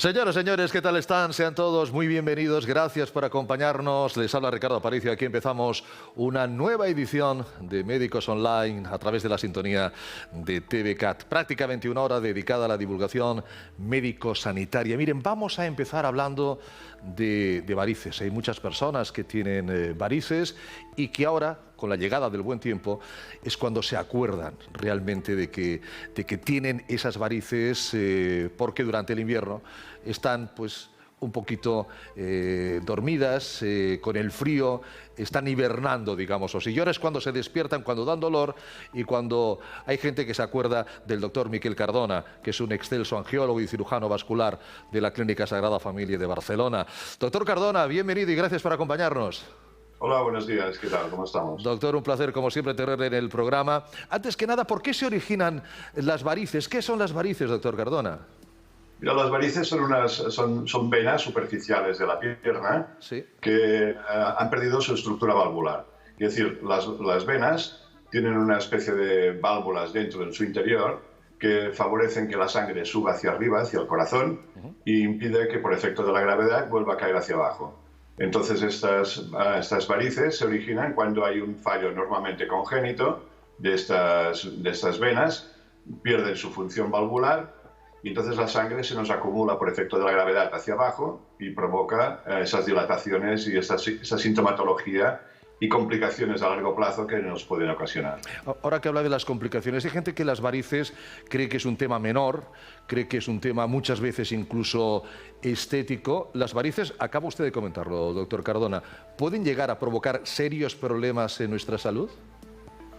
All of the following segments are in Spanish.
Señoras, señores, ¿qué tal están? Sean todos muy bienvenidos. Gracias por acompañarnos. Les habla Ricardo Aparicio. Aquí empezamos una nueva edición de Médicos Online a través de la sintonía de TVCAT. Prácticamente una hora dedicada a la divulgación médico-sanitaria. Miren, vamos a empezar hablando de varices. Hay muchas personas que tienen varices y que ahora, con la llegada del buen tiempo, es cuando se acuerdan realmente de que tienen esas varices, porque durante el invierno están pues un poquito dormidas, con el frío, están hibernando, digamos, o si ahora es cuando se despiertan, cuando dan dolor, y cuando hay gente que se acuerda del doctor Miquel Cardona, que es un excelso angiólogo y cirujano vascular de la Clínica Sagrada Familia de Barcelona. Doctor Cardona, bienvenido y gracias por acompañarnos. Hola, buenos días, ¿qué tal? ¿Cómo estamos? Doctor, un placer como siempre tenerle en el programa. Antes que nada, ¿por qué se originan las varices? ¿Qué son las varices, doctor Cardona? Mira, las varices son venas superficiales de la pierna, Sí. que han perdido su estructura valvular. Es decir, las venas tienen una especie de válvulas dentro en su interior que favorecen que la sangre suba hacia arriba, hacia el corazón, e impide que por efecto de la gravedad vuelva a caer hacia abajo. Entonces estas varices se originan cuando hay un fallo normalmente congénito de estas venas, pierden su función valvular y entonces la sangre se nos acumula por efecto de la gravedad hacia abajo y provoca esas dilataciones y esa sintomatología y complicaciones a largo plazo que nos pueden ocasionar. Ahora que habla de las complicaciones, hay gente que las varices cree que es un tema menor, cree que es un tema muchas veces incluso estético. Las varices, acaba usted de comentarlo, doctor Cardona, ¿pueden llegar a provocar serios problemas en nuestra salud?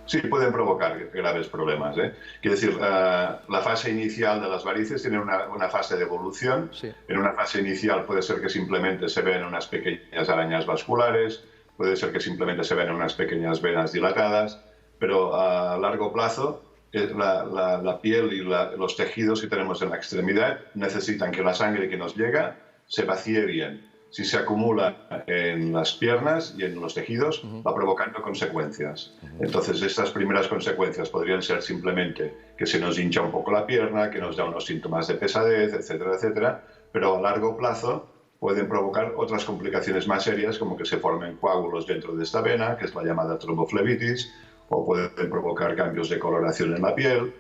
Sí, pueden provocar graves problemas. Quiero decir, la fase inicial de las varices tiene una fase de evolución. Sí. En una fase inicial puede ser que simplemente se vean unas pequeñas arañas vasculares, puede ser que simplemente se vean unas pequeñas venas dilatadas, pero a largo plazo la piel y los tejidos que tenemos en la extremidad necesitan que la sangre que nos llega se vacíe bien. Si se acumula en las piernas y en los tejidos, va provocando consecuencias. Entonces, estas primeras consecuencias podrían ser simplemente que se nos hincha un poco la pierna, que nos da unos síntomas de pesadez, etcétera, etcétera, pero a largo plazo pueden provocar otras complicaciones más serias, como que se formen coágulos dentro de esta vena, que es la llamada tromboflebitis, o pueden provocar cambios de coloración en la piel,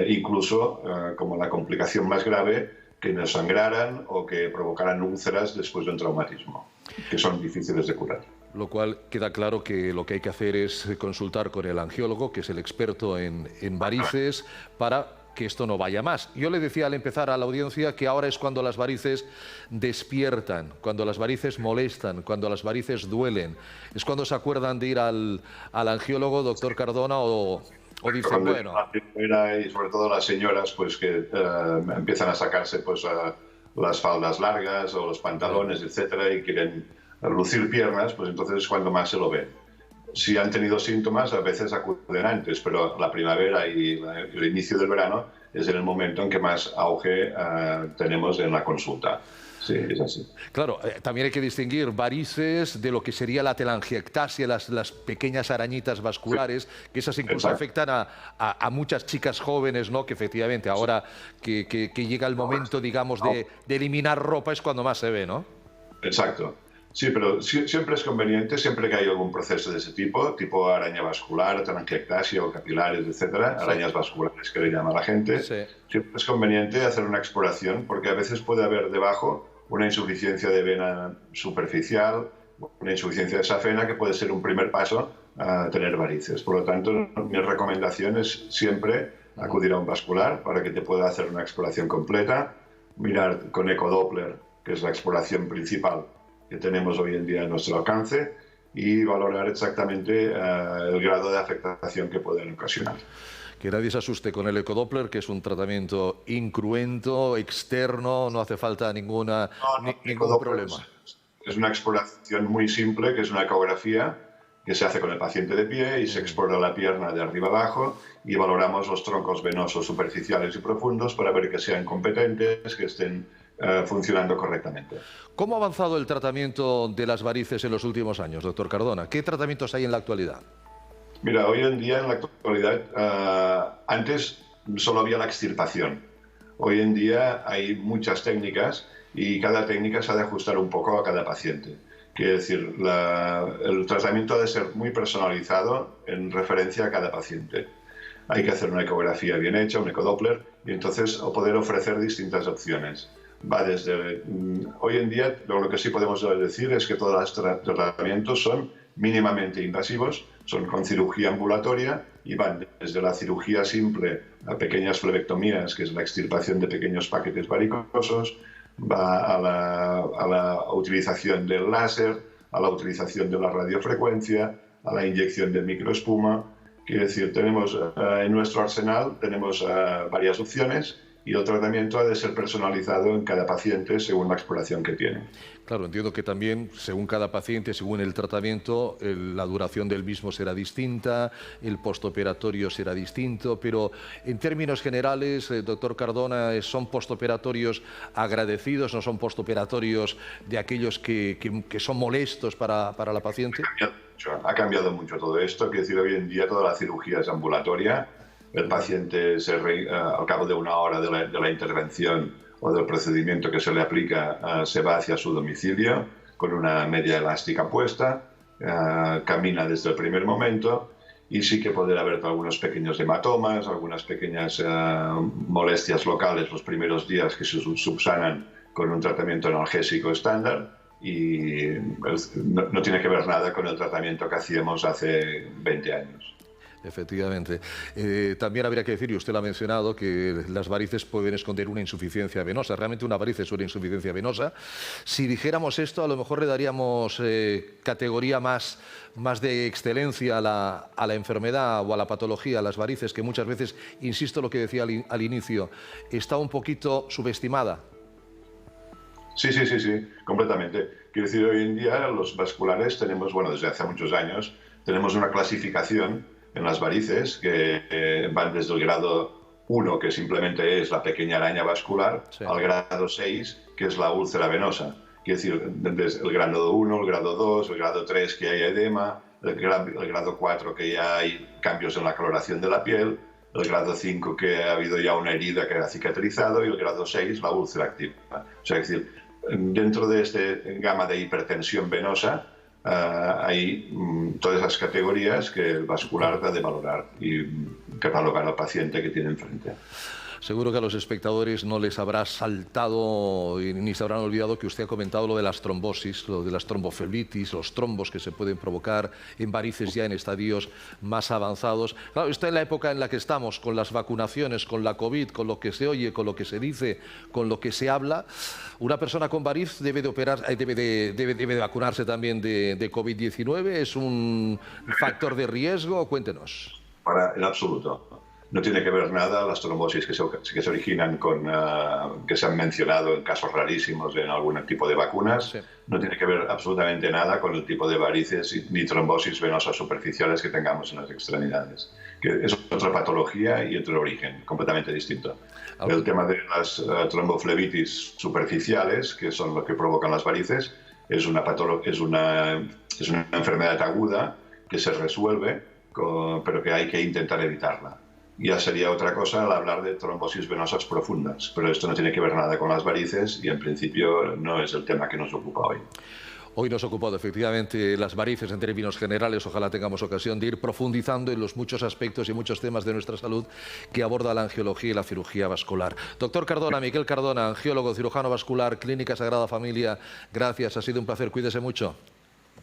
incluso como la complicación más grave, que nos sangraran o que provocaran úlceras después de un traumatismo, que son difíciles de curar. Lo cual queda claro que lo que hay que hacer es consultar con el angiólogo, que es el experto en varices, para que esto no vaya más. Yo le decía al empezar a la audiencia que ahora es cuando las varices despiertan, cuando las varices molestan, cuando las varices duelen. Es cuando se acuerdan de ir al angiólogo, doctor Cardona, o dicen, bueno... Y sobre todo las señoras pues que empiezan a sacarse pues las faldas largas o los pantalones, etcétera, y quieren lucir piernas, pues entonces es cuando más se lo ven. Si han tenido síntomas, a veces acuden antes, pero la primavera y el inicio del verano es en el momento en que más auge tenemos en la consulta. Sí, es así. Claro, también hay que distinguir varices de lo que sería la telangiectasia, las pequeñas arañitas vasculares, sí, que esas incluso afectan a muchas chicas jóvenes, ¿no? Que efectivamente ahora que llega el momento, digamos, de eliminar ropa es cuando más se ve, ¿no? Exacto. Sí, pero siempre es conveniente, siempre que hay algún proceso de ese tipo araña vascular, telangiectasia o capilares, etcétera, sí, arañas vasculares que le llama la gente, sí, siempre es conveniente hacer una exploración porque a veces puede haber debajo una insuficiencia de vena superficial, una insuficiencia de safena que puede ser un primer paso a tener varices. Por lo tanto, mi recomendación es siempre acudir a un vascular para que te pueda hacer una exploración completa, mirar con ecodoppler, que es la exploración principal que tenemos hoy en día a nuestro alcance, y valorar exactamente el grado de afectación que pueden ocasionar. Que nadie se asuste con el ecodoppler, que es un tratamiento incruento, externo, no hace falta ningún problema. Es una exploración muy simple, que es una ecografía que se hace con el paciente de pie y se explora la pierna de arriba abajo y valoramos los troncos venosos superficiales y profundos para ver que sean competentes, que estén funcionando correctamente. ¿Cómo ha avanzado el tratamiento de las varices en los últimos años, doctor Cardona? ¿Qué tratamientos hay en la actualidad? Mira, hoy en día, en la actualidad, antes solo había la extirpación. Hoy en día hay muchas técnicas y cada técnica se ha de ajustar un poco a cada paciente. Quiere decir, el tratamiento ha de ser muy personalizado en referencia a cada paciente. Hay que hacer una ecografía bien hecha, un ecodoppler, y entonces poder ofrecer distintas opciones. Va desde... Hoy en día lo que sí podemos decir es que todos los tratamientos son mínimamente invasivos, son con cirugía ambulatoria y van desde la cirugía simple a pequeñas flebectomías, que es la extirpación de pequeños paquetes varicosos, va a la utilización del láser, a la utilización de la radiofrecuencia, a la inyección de microespuma. Quiere decir, tenemos en nuestro arsenal tenemos varias opciones y el tratamiento ha de ser personalizado en cada paciente según la exploración que tiene. Claro, entiendo que también según cada paciente, según el tratamiento, la duración del mismo será distinta, el postoperatorio será distinto, pero en términos generales, doctor Cardona, ¿son postoperatorios agradecidos, no son postoperatorios de aquellos que son molestos para la paciente? Ha cambiado mucho todo esto, quiero decir, hoy en día toda la cirugía es ambulatoria, el paciente al cabo de una hora de la intervención o del procedimiento que se le aplica, se va hacia su domicilio con una media elástica puesta, camina desde el primer momento y sí que puede haber algunos pequeños hematomas, algunas pequeñas molestias locales los primeros días que se subsanan con un tratamiento analgésico estándar y no tiene que ver nada con el tratamiento que hacíamos hace 20 años. Efectivamente. También habría que decir, y usted lo ha mencionado, que las varices pueden esconder una insuficiencia venosa. Realmente una varice es una insuficiencia venosa. Si dijéramos esto, a lo mejor le daríamos categoría más de excelencia a la enfermedad o a la patología, a las varices, que muchas veces, insisto lo que decía al inicio, está un poquito subestimada. Sí, completamente. Quiero decir, hoy en día los vasculares tenemos, bueno, desde hace muchos años, tenemos una clasificación en las varices que van desde el grado 1, que simplemente es la pequeña araña vascular, sí, al grado 6, que es la úlcera venosa. Quiere decir, desde el grado 1, el grado 2, el grado 3, que hay edema, el grado 4, que ya hay cambios en la coloración de la piel, el grado 5, que ha habido ya una herida que ha cicatrizado, y el grado 6, la úlcera activa. O sea, es decir, dentro de esta gama de hipertensión venosa, hay todas esas categorías que el vascular ha de valorar y catalogar al paciente que tiene enfrente. Seguro que a los espectadores no les habrá saltado ni se habrán olvidado que usted ha comentado lo de las trombosis, lo de las tromboflebitis, los trombos que se pueden provocar en varices ya en estadios más avanzados. Claro, está en la época en la que estamos, con las vacunaciones, con la COVID, con lo que se oye, con lo que se dice, con lo que se habla. Una persona con variz debe de vacunarse también de COVID-19. ¿Es un factor de riesgo? Cuéntenos. En absoluto. No tiene que ver nada las trombosis que se originan que se han mencionado en casos rarísimos en algún tipo de vacunas. Sí. No tiene que ver absolutamente nada con el tipo de varices ni trombosis venosas superficiales que tengamos en las extremidades. Que es otra patología y otro origen, completamente distinto. El tema de las tromboflebitis superficiales, que son lo que provocan las varices, es una enfermedad aguda que se resuelve, pero que hay que intentar evitarla. Ya sería otra cosa al hablar de trombosis venosas profundas, pero esto no tiene que ver nada con las varices y en principio no es el tema que nos ocupa hoy. Hoy nos ha ocupado efectivamente las varices en términos generales. Ojalá tengamos ocasión de ir profundizando en los muchos aspectos y muchos temas de nuestra salud que aborda la angiología y la cirugía vascular. Doctor Cardona, Miquel Cardona, angiólogo, cirujano vascular, Clínica Sagrada Familia, gracias, ha sido un placer, cuídese mucho.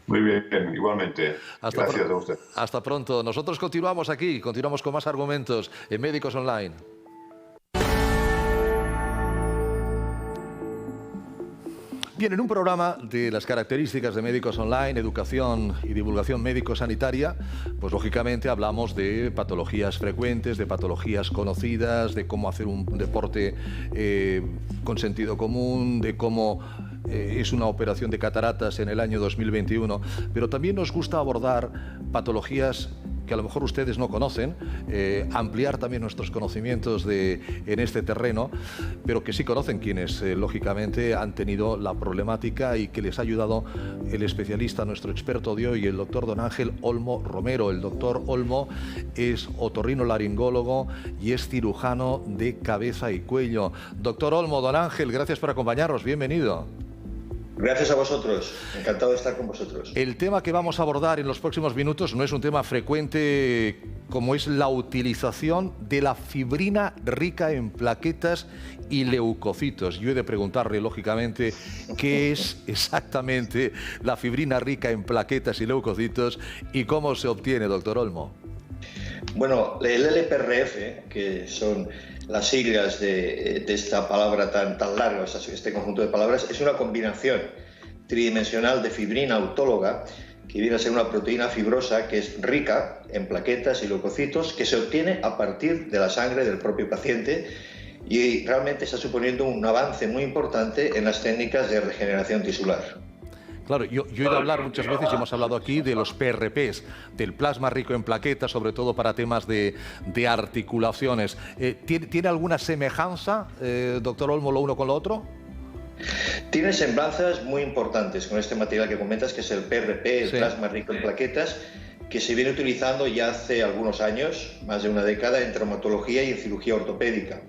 Muy bien, igualmente. Gracias a usted. Hasta pronto. Nosotros continuamos aquí, continuamos con más argumentos en Médicos Online. Bien, en un programa de las características de Médicos Online, educación y divulgación médico-sanitaria, pues lógicamente hablamos de patologías frecuentes, de patologías conocidas, de cómo hacer un deporte con sentido común, de cómo es una operación de cataratas en el año 2021, pero también nos gusta abordar patologías que que a lo mejor ustedes no conocen, ampliar también nuestros conocimientos en este terreno, pero que sí conocen quienes, lógicamente, han tenido la problemática y que les ha ayudado el especialista, nuestro experto de hoy, el doctor don Ángel Olmo Romero. El doctor Olmo es otorrinolaringólogo y es cirujano de cabeza y cuello. Doctor Olmo, don Ángel, gracias por acompañarnos. Bienvenido. Gracias a vosotros, encantado de estar con vosotros. El tema que vamos a abordar en los próximos minutos no es un tema frecuente como es la utilización de la fibrina rica en plaquetas y leucocitos. Yo he de preguntarle, lógicamente, ¿qué es exactamente la fibrina rica en plaquetas y leucocitos y cómo se obtiene, doctor Olmo? Bueno, el LPRF, que son las siglas de esta palabra tan larga, este conjunto de palabras, es una combinación tridimensional de fibrina autóloga, que viene a ser una proteína fibrosa que es rica en plaquetas y leucocitos, que se obtiene a partir de la sangre del propio paciente y realmente está suponiendo un avance muy importante en las técnicas de regeneración tisular. Claro, yo he oído hablar muchas veces, y hemos hablado aquí, de los PRPs, del plasma rico en plaquetas, sobre todo para temas de articulaciones. ¿Tiene alguna semejanza, doctor Olmo, lo uno con lo otro? Tiene semblanzas muy importantes con este material que comentas, que es el PRP, el plasma rico en plaquetas, que se viene utilizando ya hace algunos años, más de una década, en traumatología y en cirugía ortopédica.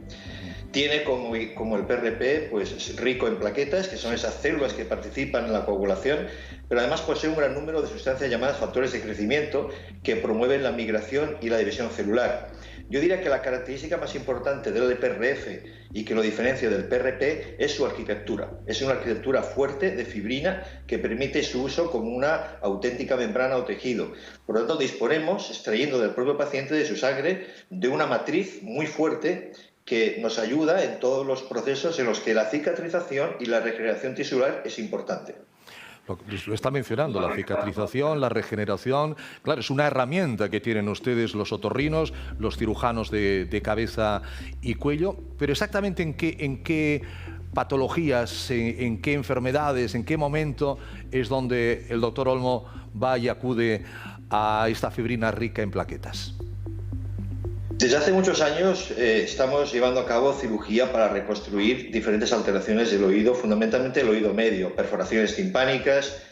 Tiene como el PRP, pues rico en plaquetas, que son esas células que participan en la coagulación, pero además posee un gran número de sustancias llamadas factores de crecimiento que promueven la migración y la división celular. Yo diría que la característica más importante del LPRF y que lo diferencia del PRP es su arquitectura. Es una arquitectura fuerte de fibrina que permite su uso como una auténtica membrana o tejido. Por lo tanto, disponemos, extrayendo del propio paciente, de su sangre, de una matriz muy fuerte que nos ayuda en todos los procesos en los que la cicatrización y la regeneración tisular es importante. Lo está mencionando, la cicatrización, la regeneración. Claro, es una herramienta que tienen ustedes los otorrinos, los cirujanos de cabeza y cuello, pero exactamente en qué patologías, en qué enfermedades, en qué momento es donde el doctor Olmo va y acude a esta fibrina rica en plaquetas. Desde hace muchos años estamos llevando a cabo cirugía para reconstruir diferentes alteraciones del oído, fundamentalmente el oído medio, perforaciones timpánicas,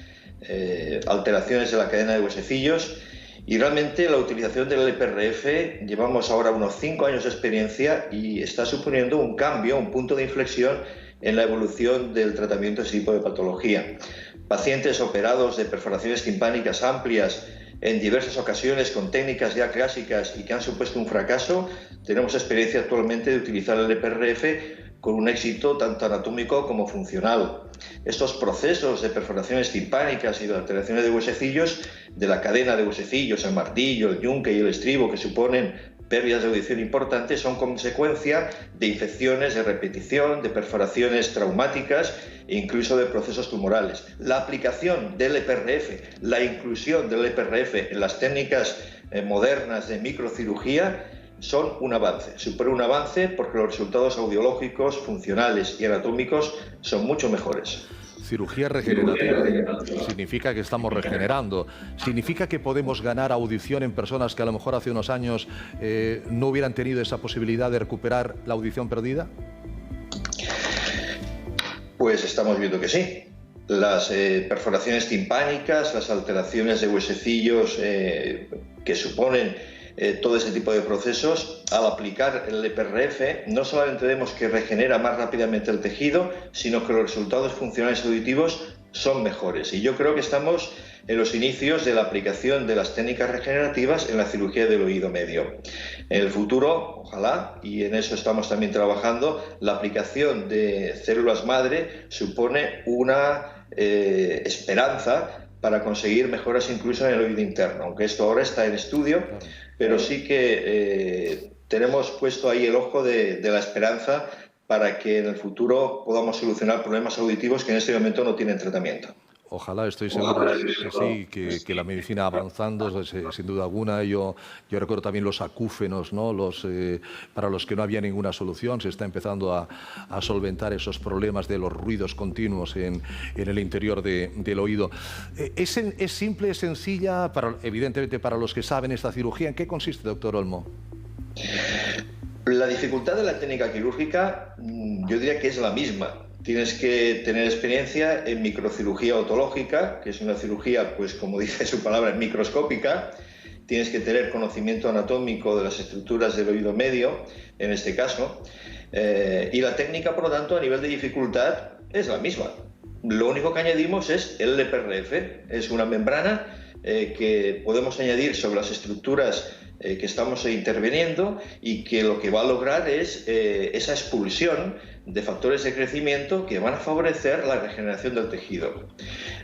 alteraciones de la cadena de huesecillos, y realmente la utilización del LPRF, llevamos ahora unos 5 años de experiencia y está suponiendo un cambio, un punto de inflexión en la evolución del tratamiento de ese tipo de patología. Pacientes operados de perforaciones timpánicas amplias en diversas ocasiones con técnicas ya clásicas y que han supuesto un fracaso, tenemos experiencia actualmente de utilizar el LPRF con un éxito tanto anatómico como funcional. Estos procesos de perforaciones timpánicas y de alteraciones de huesecillos, de la cadena de huesecillos, el martillo, el yunque y el estribo, que suponen pérdidas de audición importantes, son consecuencia de infecciones de repetición, de perforaciones traumáticas e incluso de procesos tumorales. La aplicación del LPRF, la inclusión del LPRF en las técnicas modernas de microcirugía son un avance. Supone un avance porque los resultados audiológicos, funcionales y anatómicos son mucho mejores. Cirugía regenerativa significa que estamos regenerando, significa que podemos ganar audición en personas que a lo mejor hace unos años no hubieran tenido esa posibilidad de recuperar la audición perdida. Pues estamos viendo que sí. Las perforaciones timpánicas, las alteraciones de huesecillos que suponen todo ese tipo de procesos, al aplicar el LPRF, no solamente vemos que regenera más rápidamente el tejido, sino que los resultados funcionales auditivos son mejores. Y yo creo que estamos en los inicios de la aplicación de las técnicas regenerativas en la cirugía del oído medio. En el futuro, ojalá, y en eso estamos también trabajando, la aplicación de células madre supone una esperanza para conseguir mejoras incluso en el oído interno, aunque esto ahora está en estudio, pero sí que tenemos puesto ahí el ojo de la esperanza para que en el futuro podamos solucionar problemas auditivos que en este momento no tienen tratamiento. Ojalá, estoy seguro que sí, que la medicina avanzando, sin duda alguna. Yo recuerdo también los acúfenos, ¿no? Para los que no había ninguna solución, se está empezando a solventar esos problemas de los ruidos continuos en el interior del oído. ¿Es simple, es sencilla, evidentemente para los que saben esta cirugía? ¿En qué consiste, doctor Olmo? La dificultad de la técnica quirúrgica yo diría que es la misma. Tienes que tener experiencia en microcirugía otológica, que es una cirugía, pues como dice su palabra, microscópica. Tienes que tener conocimiento anatómico de las estructuras del oído medio, en este caso. Y la técnica, por lo tanto, a nivel de dificultad es la misma. Lo único que añadimos es el LPRF. Es una membrana que podemos añadir sobre las estructuras que estamos interviniendo y que lo que va a lograr es esa expulsión de factores de crecimiento que van a favorecer la regeneración del tejido.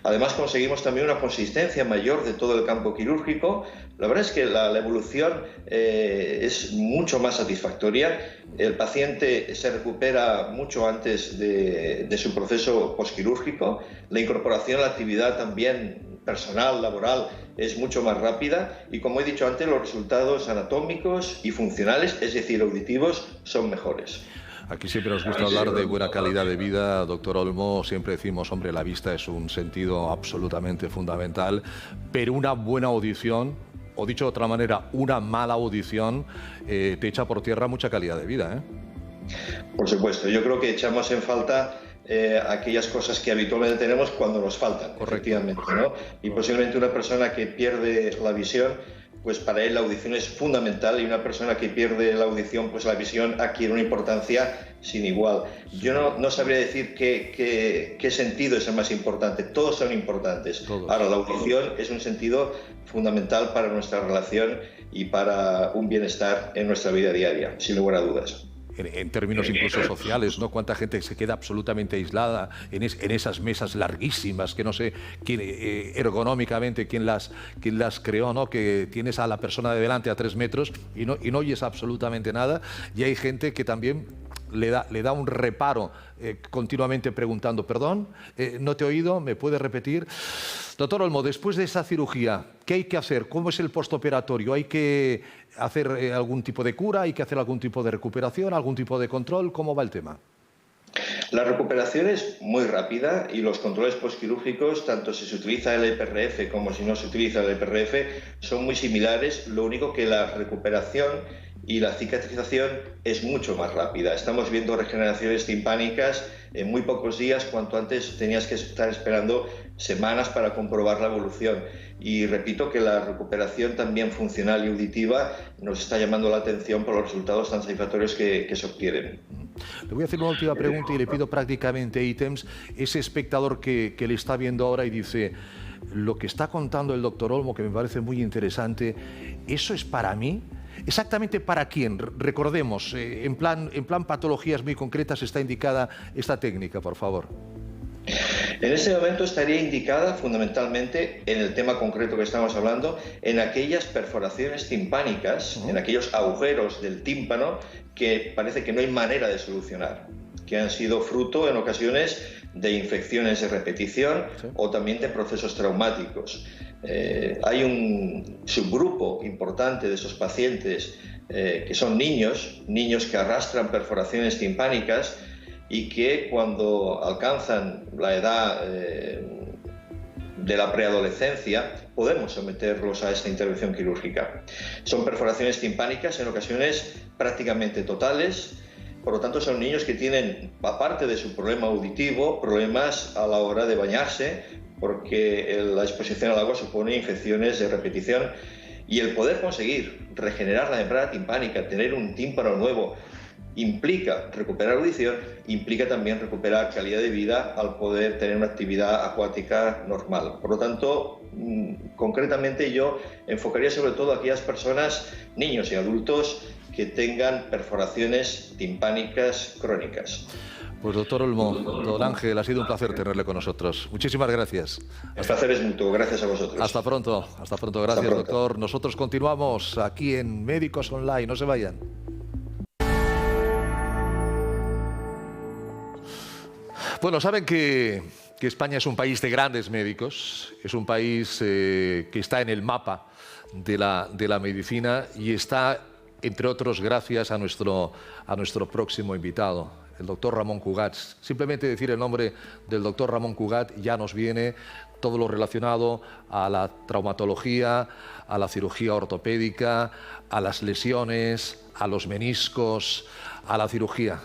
Además, conseguimos también una consistencia mayor de todo el campo quirúrgico. La verdad es que la evolución es mucho más satisfactoria. El paciente se recupera mucho antes de su proceso posquirúrgico. La incorporación a la actividad también personal, laboral, es mucho más rápida y, como he dicho antes, los resultados anatómicos y funcionales, es decir, auditivos, son mejores. Aquí siempre nos gusta hablar de buena calidad de vida, doctor Olmo. Siempre decimos, hombre, la vista es un sentido absolutamente fundamental, pero una buena audición, o dicho de otra manera, una mala audición, te echa por tierra mucha calidad de vida, ¿eh? Por supuesto, yo creo que echamos en falta aquellas cosas que habitualmente tenemos cuando nos faltan. Correcto. Efectivamente, ¿no? Y posiblemente una persona que pierde la visión, pues para él la audición es fundamental, y una persona que pierde la audición, pues la visión adquiere una importancia sin igual. Yo no sabría decir qué sentido es el más importante. Todos son importantes. Todos. Ahora, la audición es un sentido fundamental para nuestra relación y para un bienestar en nuestra vida diaria, sin lugar a dudas. En términos incluso sociales, ¿no? Cuánta gente se queda absolutamente aislada en esas mesas larguísimas, que no sé quién, ergonómicamente quién las creó, ¿no? Que tienes a la persona de delante a 3 metros y no oyes absolutamente nada, y hay gente que también le da un reparo continuamente preguntando, perdón, no te he oído, ¿me puedes repetir? Doctor Olmo, después de esa cirugía, ¿qué hay que hacer? ¿Cómo es el postoperatorio? ¿Hay que hacer algún tipo de cura? ¿Hay que hacer algún tipo de recuperación? ¿Algún tipo de control? ¿Cómo va el tema? La recuperación es muy rápida y los controles postquirúrgicos, tanto si se utiliza el EPRF como si no se utiliza el EPRF, son muy similares. Lo único que la recuperación y la cicatrización es mucho más rápida. Estamos viendo regeneraciones timpánicas en muy pocos días, cuanto antes tenías que estar esperando semanas para comprobar la evolución. Y repito que la recuperación también funcional y auditiva nos está llamando la atención por los resultados tan satisfactorios que se obtienen. Le voy a hacer una última pregunta y le pido prácticamente ítems. Ese espectador que le está viendo ahora y dice, lo que está contando el doctor Olmo, que me parece muy interesante, ¿eso es para mí? ¿Exactamente para quién? Recordemos, en plan patologías muy concretas está indicada esta técnica, por favor. En este momento estaría indicada fundamentalmente en el tema concreto que estamos hablando, en aquellas perforaciones timpánicas, en aquellos agujeros del tímpano que parece que no hay manera de solucionar, que han sido fruto en ocasiones de infecciones de repetición o también de procesos traumáticos. Hay un subgrupo importante de esos pacientes que son niños que arrastran perforaciones timpánicas y que cuando alcanzan la edad de la preadolescencia podemos someterlos a esta intervención quirúrgica. Son perforaciones timpánicas en ocasiones prácticamente totales. Por lo tanto, son niños que tienen, aparte de su problema auditivo, problemas a la hora de bañarse, porque la exposición al agua supone infecciones de repetición, y el poder conseguir regenerar la membrana timpánica, tener un tímpano nuevo, implica recuperar audición, implica también recuperar calidad de vida al poder tener una actividad acuática normal. Por lo tanto, concretamente yo enfocaría sobre todo a aquellas personas, niños y adultos, que tengan perforaciones timpánicas crónicas. Pues doctor Olmo, don Ángel, ha sido un placer tenerle con nosotros. Muchísimas gracias. El placer es mutuo, gracias a vosotros. Hasta pronto, gracias doctor. Nosotros continuamos aquí en Médicos Online, no se vayan. Bueno, saben que que España es un país de grandes médicos, es un país que está en el mapa de la medicina y está, entre otros, gracias a nuestro próximo invitado, el doctor Ramón Cugat. Simplemente decir el nombre del doctor Ramón Cugat ya nos viene todo lo relacionado a la traumatología, a la cirugía ortopédica, a las lesiones, a los meniscos, a la cirugía.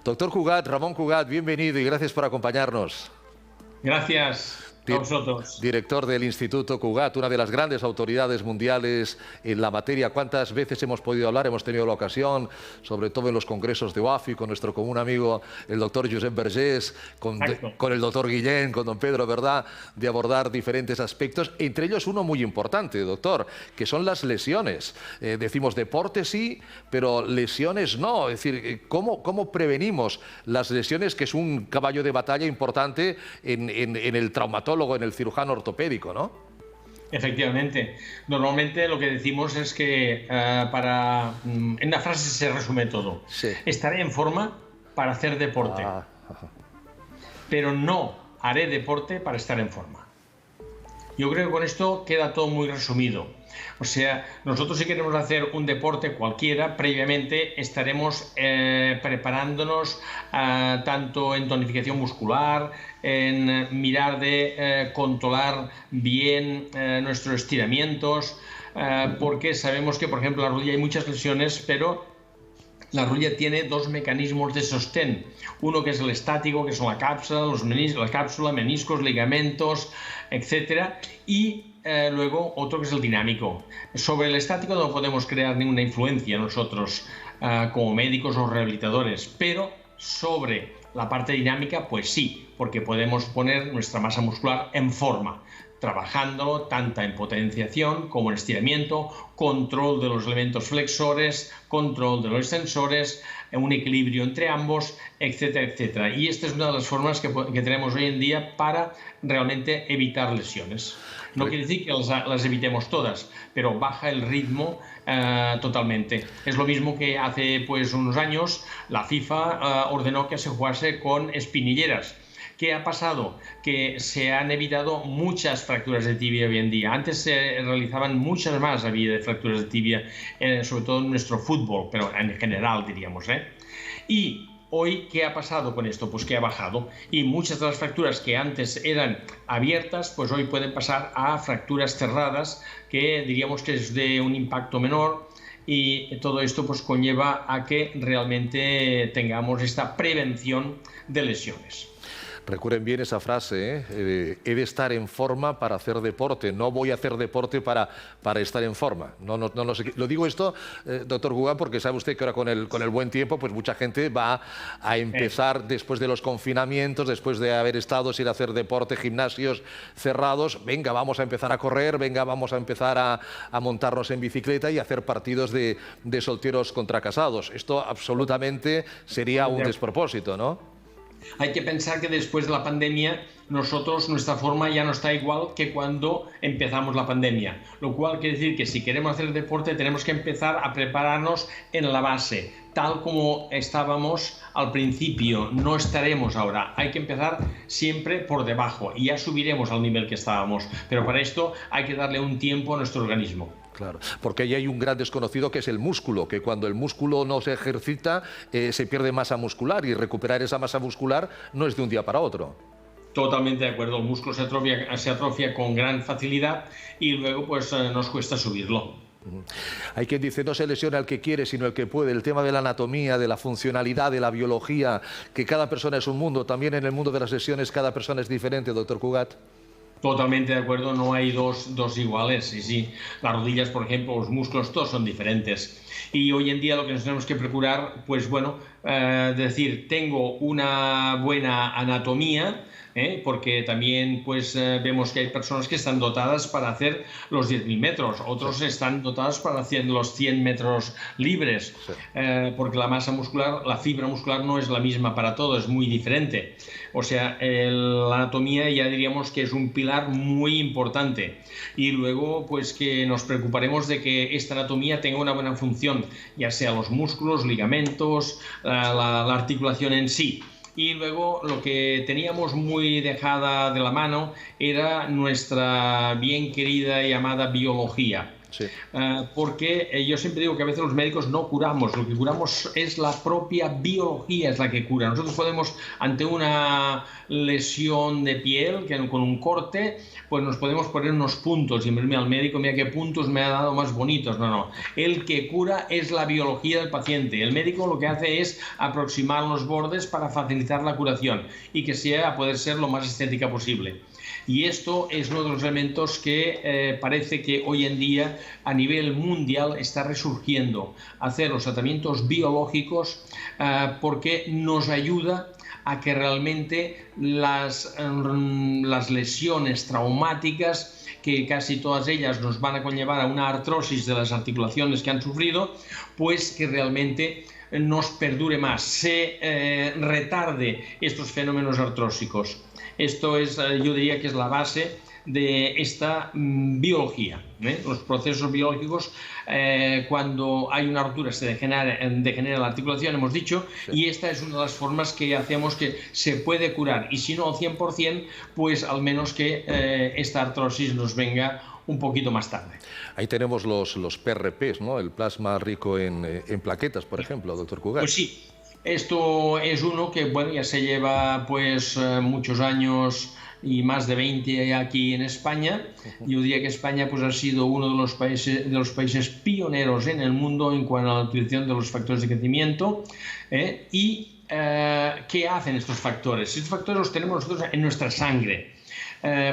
Doctor Cugat, Ramón Cugat, bienvenido y gracias por acompañarnos. Gracias a vosotros. Director del Instituto Cugat, una de las grandes autoridades mundiales en la materia. ¿Cuántas veces hemos podido hablar? Hemos tenido la ocasión, sobre todo en los congresos de UAFI, con nuestro común amigo, el doctor Josep Vergés, con el doctor Guillén, con don Pedro, ¿verdad?, de abordar diferentes aspectos, entre ellos uno muy importante, doctor, que son las lesiones. Decimos deporte sí, pero lesiones no. Es decir, ¿cómo prevenimos las lesiones, que es un caballo de batalla importante en el traumatólogo, en el cirujano ortopédico, ¿no? Efectivamente. Normalmente lo que decimos es que en una frase se resume todo. Sí. Estaré en forma para hacer deporte, pero no haré deporte para estar en forma. Yo creo que con esto queda todo muy resumido. O sea, nosotros si queremos hacer un deporte cualquiera, previamente estaremos preparándonos tanto en tonificación muscular, en mirar de controlar bien nuestros estiramientos, porque sabemos que, por ejemplo, en la rodilla hay muchas lesiones, pero la rodilla tiene dos mecanismos de sostén. Uno que es el estático, que son la cápsula, meniscos, ligamentos, etc. Y luego otro que es el dinámico. Sobre el estático no podemos crear ninguna influencia nosotros como médicos o rehabilitadores, pero sobre la parte dinámica pues sí, porque podemos poner nuestra masa muscular en forma, trabajando tanto en potenciación como en estiramiento, control de los elementos flexores, control de los extensores, un equilibrio entre ambos, etcétera, etcétera. Y esta es una de las formas que tenemos hoy en día para realmente evitar lesiones. No quiere decir que las evitemos todas, pero baja el ritmo totalmente. Es lo mismo que hace pues unos años la FIFA ordenó que se jugase con espinilleras. ¿Qué ha pasado? Que se han evitado muchas fracturas de tibia hoy en día. Antes se realizaban muchas más había de fracturas de tibia, sobre todo en nuestro fútbol, pero en general diríamos. Y hoy, ¿qué ha pasado con esto? Pues que ha bajado. Y muchas de las fracturas que antes eran abiertas, pues hoy pueden pasar a fracturas cerradas, que diríamos que es de un impacto menor. Y todo esto pues conlleva a que realmente tengamos esta prevención de lesiones. Recuerden bien esa frase, he de estar en forma para hacer deporte, no voy a hacer deporte para estar en forma. No sé. Lo digo esto, doctor Cugat, porque sabe usted que ahora con el buen tiempo, pues mucha gente va a empezar después de los confinamientos, después de haber estado sin hacer deporte, gimnasios cerrados, venga, vamos a empezar a correr, venga, vamos a empezar a montarnos en bicicleta y hacer partidos de solteros contra casados. Esto absolutamente sería un despropósito, ¿no? Hay que pensar que después de la pandemia nuestra forma ya no está igual que cuando empezamos la pandemia, lo cual quiere decir que si queremos hacer deporte tenemos que empezar a prepararnos en la base, tal como estábamos al principio, no estaremos ahora. Hay que empezar siempre por debajo y ya subiremos al nivel que estábamos, pero para esto hay que darle un tiempo a nuestro organismo. Claro, porque ahí hay un gran desconocido que es el músculo, que cuando el músculo no se ejercita se pierde masa muscular y recuperar esa masa muscular no es de un día para otro. Totalmente de acuerdo, el músculo se atrofia con gran facilidad y luego pues nos cuesta subirlo. Hay quien dice no se lesiona el que quiere sino el que puede. El tema de la anatomía, de la funcionalidad, de la biología, que cada persona es un mundo, también en el mundo de las lesiones cada persona es diferente, doctor Cugat. Totalmente de acuerdo, no hay dos iguales. Sí. Las rodillas, por ejemplo, los músculos, todos son diferentes. Y hoy en día lo que nos tenemos que procurar, pues bueno, decir, tengo una buena anatomía, porque también pues vemos que hay personas que están dotadas para hacer los 10.000 metros, otros están dotados para hacer los 100 metros libres, porque la masa muscular, la fibra muscular no es la misma para todo, es muy diferente. O sea, la anatomía ya diríamos que es un pilar muy importante y luego pues que nos preocuparemos de que esta anatomía tenga una buena función, ya sea los músculos, ligamentos, la articulación en sí. y luego lo que teníamos muy dejada de la mano era nuestra bien querida y amada biología. Sí. Porque yo siempre digo que a veces los médicos no curamos, lo que curamos es la propia biología, es la que cura. Nosotros podemos, ante una lesión de piel, que con un corte, pues nos podemos poner unos puntos y decirme al médico, mira qué puntos me ha dado más bonitos. No, no. El que cura es la biología del paciente. El médico lo que hace es aproximar los bordes para facilitar la curación y que sea, a poder ser, lo más estética posible. Y esto es uno de los elementos que parece que hoy en día a nivel mundial está resurgiendo, hacer los tratamientos biológicos porque nos ayuda a que realmente las lesiones traumáticas, que casi todas ellas nos van a conllevar a una artrosis de las articulaciones que han sufrido, pues que realmente nos perdure más, se retarde estos fenómenos artrósicos. Esto es, yo diría que es la base de esta biología. Los procesos biológicos, cuando hay una rotura se degenera la articulación, hemos dicho, sí. Y esta es una de las formas que hacemos que se puede curar, y si no al 100%, pues al menos que esta artrosis nos venga un poquito más tarde. Ahí tenemos los PRPs, ¿no? El plasma rico en plaquetas, por ejemplo, doctor Cugat. Pues sí. Esto es uno que, bueno, ya se lleva pues muchos años y más de 20 aquí en España. Yo diría que España pues ha sido uno de los países pioneros en el mundo en cuanto a la utilización de los factores de crecimiento. ¿Qué hacen estos factores? Estos factores los tenemos nosotros en nuestra sangre,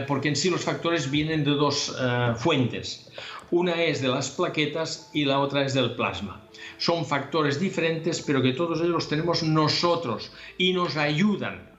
porque en sí los factores vienen de dos fuentes. Una es de las plaquetas y la otra es del plasma. Son factores diferentes, pero que todos ellos los tenemos nosotros y nos ayudan,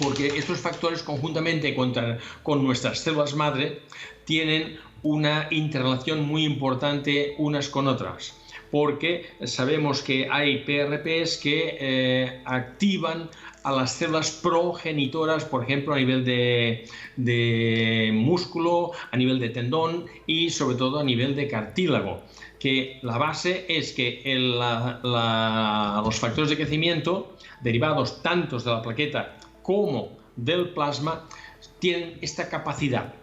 porque estos factores conjuntamente con nuestras células madre tienen una interrelación muy importante unas con otras, porque sabemos que hay PRPs que activan a las células progenitoras, por ejemplo, a nivel de músculo, a nivel de tendón y sobre todo a nivel de cartílago, que la base es que los factores de crecimiento, derivados tanto de la plaqueta como del plasma, tienen esta capacidad,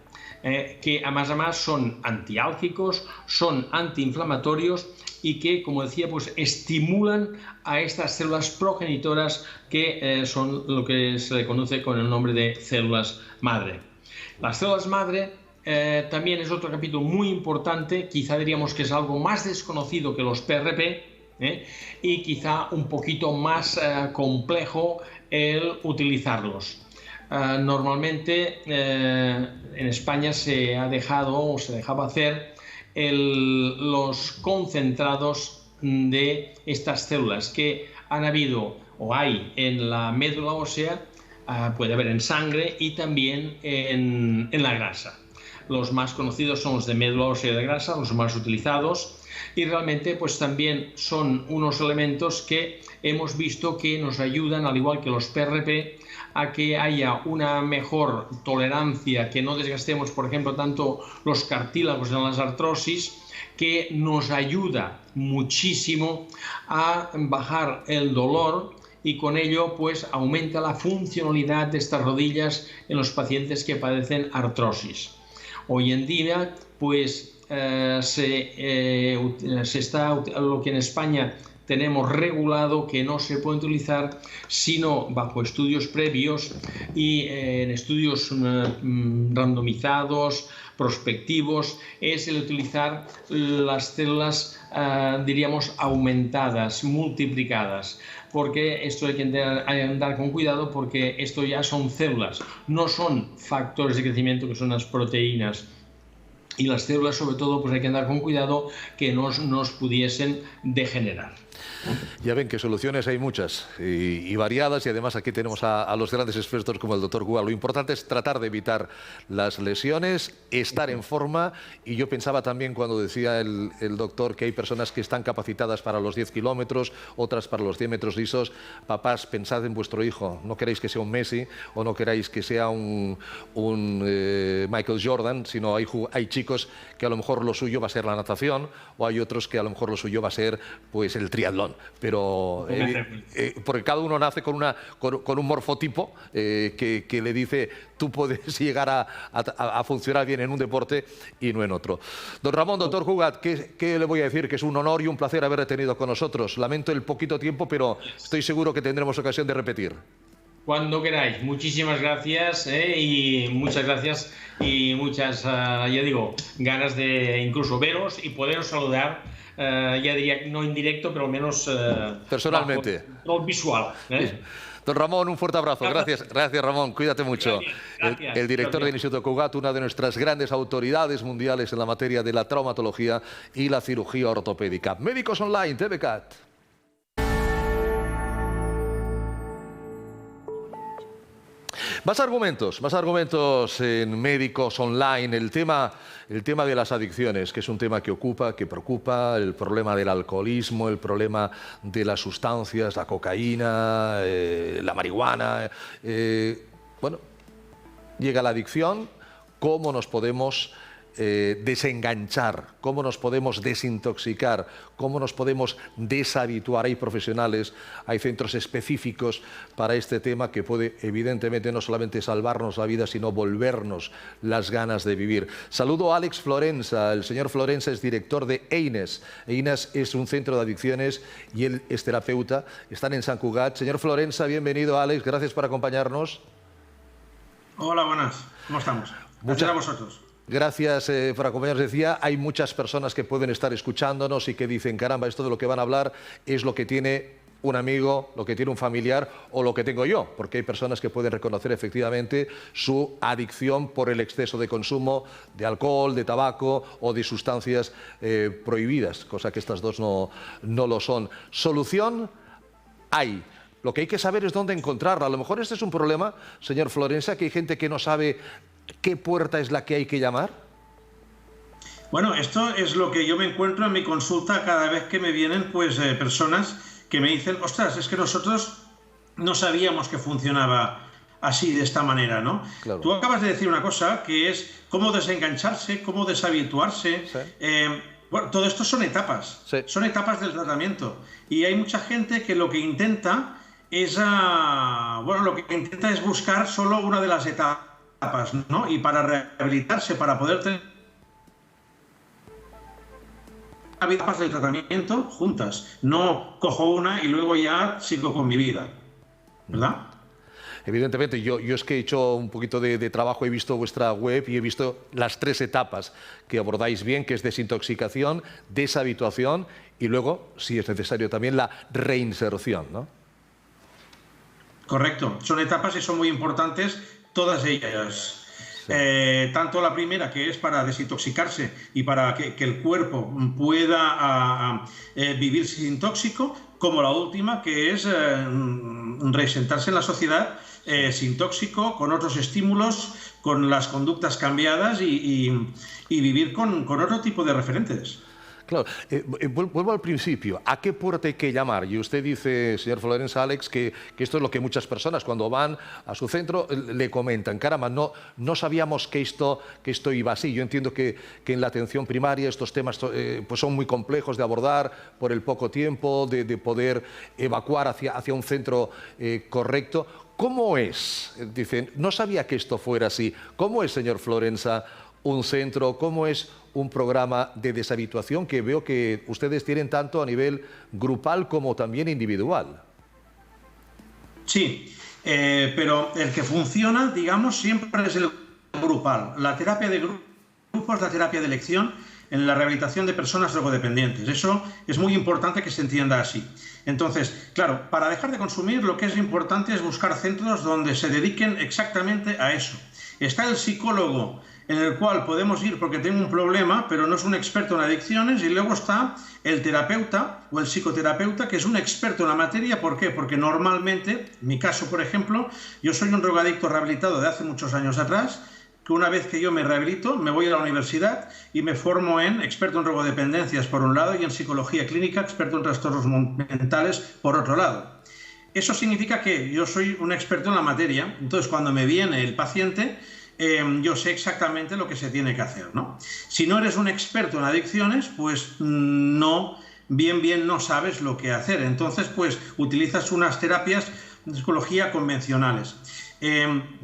que a más son antiálgicos, son antiinflamatorios y que, como decía, pues estimulan a estas células progenitoras que son lo que se le conoce con el nombre de células madre. Las células madre también es otro capítulo muy importante, quizá diríamos que es algo más desconocido que los PRP, y quizá un poquito más complejo el utilizarlos. Normalmente en España se dejaba hacer los concentrados de estas células que han habido o hay en la médula ósea, puede haber en sangre y también en la grasa. Los más conocidos son los de médula ósea de grasa, los más utilizados, y realmente pues también son unos elementos que hemos visto que nos ayudan, al igual que los PRP, a que haya una mejor tolerancia, que no desgastemos, por ejemplo, tanto los cartílagos en las artrosis, que nos ayuda muchísimo a bajar el dolor y con ello pues aumenta la funcionalidad de estas rodillas en los pacientes que padecen artrosis. Hoy en día pues se está lo que en España tenemos regulado que no se puede utilizar sino bajo estudios previos y en estudios randomizados, prospectivos, es el utilizar las células, diríamos, aumentadas, multiplicadas, porque esto hay que andar con cuidado porque esto ya son células, no son factores de crecimiento que son las proteínas. Y las células, sobre todo, pues hay que andar con cuidado que no nos pudiesen degenerar. Ya ven que soluciones hay muchas y variadas, y además aquí tenemos a los grandes expertos como el doctor Cugat. Lo importante es tratar de evitar las lesiones, estar en forma, y yo pensaba también cuando decía el doctor que hay personas que están capacitadas para los 10 kilómetros, otras para los 100 metros lisos. Papás, pensad en vuestro hijo, no queréis que sea un Messi o no queráis que sea un Michael Jordan, sino hay chicos que a lo mejor lo suyo va a ser la natación, o hay otros que a lo mejor lo suyo va a ser pues el triatlón. triatlón, pero porque cada uno nace con un morfotipo que le dice tú puedes llegar a funcionar bien en un deporte y no en otro. Don Ramón, doctor Cugat, ¿qué le voy a decir? Que es un honor y un placer haberle tenido con nosotros. Lamento el poquito tiempo, pero estoy seguro que tendremos ocasión de repetir. Cuando queráis. Muchísimas gracias y muchas gracias y muchas, ya digo, ganas de incluso veros y poderos saludar, ya diría, no en directo, pero al menos personalmente. No visual. Don Ramón, un fuerte abrazo. Gracias, Ramón. Cuídate mucho. Gracias. El director del Instituto Cugat, una de nuestras grandes autoridades mundiales en la materia de la traumatología y la cirugía ortopédica. Médicos Online, TVCAT. Más argumentos en Médicos Online. El tema de las adicciones, que es un tema que ocupa, que preocupa, el problema del alcoholismo, el problema de las sustancias, la cocaína, la marihuana. Bueno, llega la adicción, ¿cómo nos podemos desenganchar? ¿Cómo nos podemos desintoxicar? ¿Cómo nos podemos deshabituar? Hay profesionales, hay centros específicos para este tema que puede evidentemente no solamente salvarnos la vida, sino volvernos las ganas de vivir. Saludo a Alex Florensa. El señor Florensa es director de EINES. EINES es un centro de adicciones y él es terapeuta. Están en Sant Cugat. Señor Florensa, bienvenido, Alex. Gracias por acompañarnos. Hola, buenas. ¿Cómo estamos? Gracias a vosotros. Gracias por acompañarnos. Decía, hay muchas personas que pueden estar escuchándonos y que dicen, caramba, esto de lo que van a hablar es lo que tiene un amigo, lo que tiene un familiar o lo que tengo yo, porque hay personas que pueden reconocer efectivamente su adicción por el exceso de consumo de alcohol, de tabaco o de sustancias prohibidas, cosa que estas dos no lo son. Solución hay. Lo que hay que saber es dónde encontrarla. A lo mejor este es un problema, señor Florensa, que hay gente que no sabe ¿qué puerta es la que hay que llamar? Bueno, esto es lo que yo me encuentro en mi consulta cada vez que me vienen personas que me dicen, ostras, es que nosotros no sabíamos que funcionaba así, de esta manera, ¿no? Claro. Tú acabas de decir una cosa, que es cómo desengancharse, cómo deshabituarse. Sí. Bueno, todo esto son etapas, sí. Son etapas del tratamiento. Y hay mucha gente que lo que intenta es, buscar solo una de las etapas, ¿no? Y para rehabilitarse, para poder tener etapas del tratamiento juntas. No cojo una y luego ya sigo con mi vida, ¿verdad? Evidentemente, yo es que he hecho un poquito de trabajo, he visto vuestra web y he visto las 3 etapas que abordáis bien, que es desintoxicación, deshabituación y luego, si es necesario, también la reinserción, ¿no? Correcto, son etapas y son muy importantes todas ellas. Sí. Tanto la primera, que es para desintoxicarse y para que el cuerpo pueda vivir sin tóxico, como la última, que es reinsertarse en la sociedad sin tóxico, con otros estímulos, con las conductas cambiadas y vivir con otro tipo de referentes. Claro, vuelvo al principio. ¿A qué puerta hay que llamar? Y usted dice, señor Florensa, Alex, que esto es lo que muchas personas cuando van a su centro le comentan. Caramba, no sabíamos que esto iba así. Yo entiendo que en la atención primaria estos temas pues son muy complejos de abordar por el poco tiempo, de poder evacuar hacia un centro correcto. ¿Cómo es? Dicen, no sabía que esto fuera así. ¿Cómo es, señor Florensa, un centro? ¿Cómo es un programa de deshabituación que veo que ustedes tienen tanto a nivel grupal como también individual? Sí, pero el que funciona, digamos, siempre es el grupal. La terapia de grupo es la terapia de elección en la rehabilitación de personas drogodependientes. Eso es muy importante que se entienda así. Entonces, claro, para dejar de consumir lo que es importante es buscar centros donde se dediquen exactamente a eso. Está el psicólogo, en el cual podemos ir porque tengo un problema, pero no es un experto en adicciones, y luego está el terapeuta o el psicoterapeuta, que es un experto en la materia. ¿Por qué? Porque normalmente, en mi caso, por ejemplo, yo soy un drogadicto rehabilitado de hace muchos años atrás, que una vez que yo me rehabilito, me voy a la universidad y me formo en experto en drogodependencias por un lado y en psicología clínica, experto en trastornos mentales por otro lado. Eso significa que yo soy un experto en la materia, entonces cuando me viene el paciente, yo sé exactamente lo que se tiene que hacer, ¿no? Si no eres un experto en adicciones, pues no bien no sabes lo que hacer. Entonces, pues utilizas unas terapias de psicología convencionales.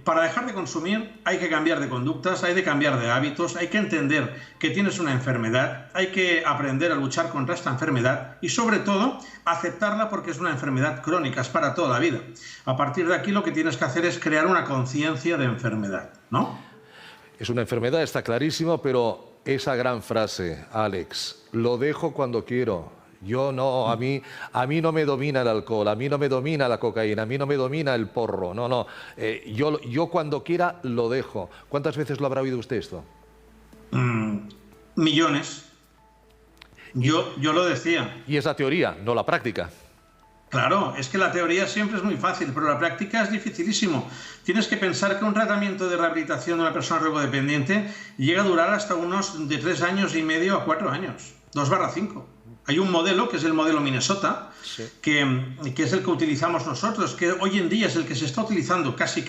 Para dejar de consumir hay que cambiar de conductas, hay que cambiar de hábitos, hay que entender que tienes una enfermedad, hay que aprender a luchar contra esta enfermedad y sobre todo aceptarla porque es una enfermedad crónica, es para toda la vida. A partir de aquí lo que tienes que hacer es crear una conciencia de enfermedad, ¿no? Es una enfermedad, está clarísimo, pero esa gran frase, Alex, lo dejo cuando quiero. Yo no, a mí no me domina el alcohol, a mí no me domina la cocaína, a mí no me domina el porro, no. Yo cuando quiera lo dejo. ¿Cuántas veces lo habrá oído usted esto? Millones. Yo lo decía. Y es la teoría, no la práctica. Claro, es que la teoría siempre es muy fácil, pero la práctica es dificilísimo. Tienes que pensar que un tratamiento de rehabilitación de una persona drogodependiente llega a durar hasta unos de 3 años y medio a 4 años, 2/5. Hay un modelo, que es el modelo Minnesota, sí, que es el que utilizamos nosotros, que hoy en día es el que se está utilizando casi.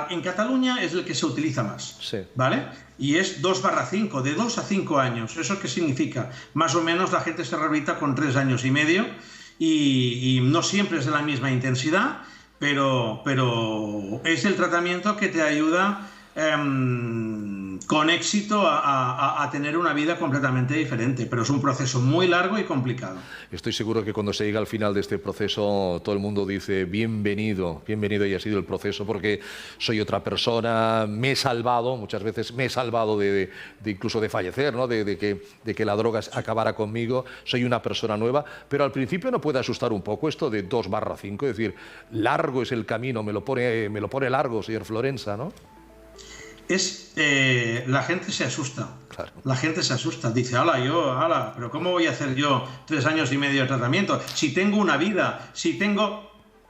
En Cataluña es el que se utiliza más, sí, ¿vale? Y es 2/5, de 2 a 5 años. ¿Eso qué significa? Más o menos la gente se rehabilita con 3 años y medio y no siempre es de la misma intensidad, pero es el tratamiento que te ayuda con éxito a tener una vida completamente diferente, pero es un proceso muy largo y complicado. Estoy seguro que cuando se llega al final de este proceso todo el mundo dice bienvenido y ha sido el proceso porque soy otra persona, me he salvado, muchas veces me he salvado de incluso de fallecer, ¿no? de que la droga acabara conmigo, soy una persona nueva, pero al principio no puede asustar un poco esto de 2/5, es decir, largo es el camino, me lo pone largo, señor Florensa, ¿no? La gente se asusta, claro. La gente se asusta, dice, pero ¿cómo voy a hacer yo 3 años y medio de tratamiento? Si tengo una vida,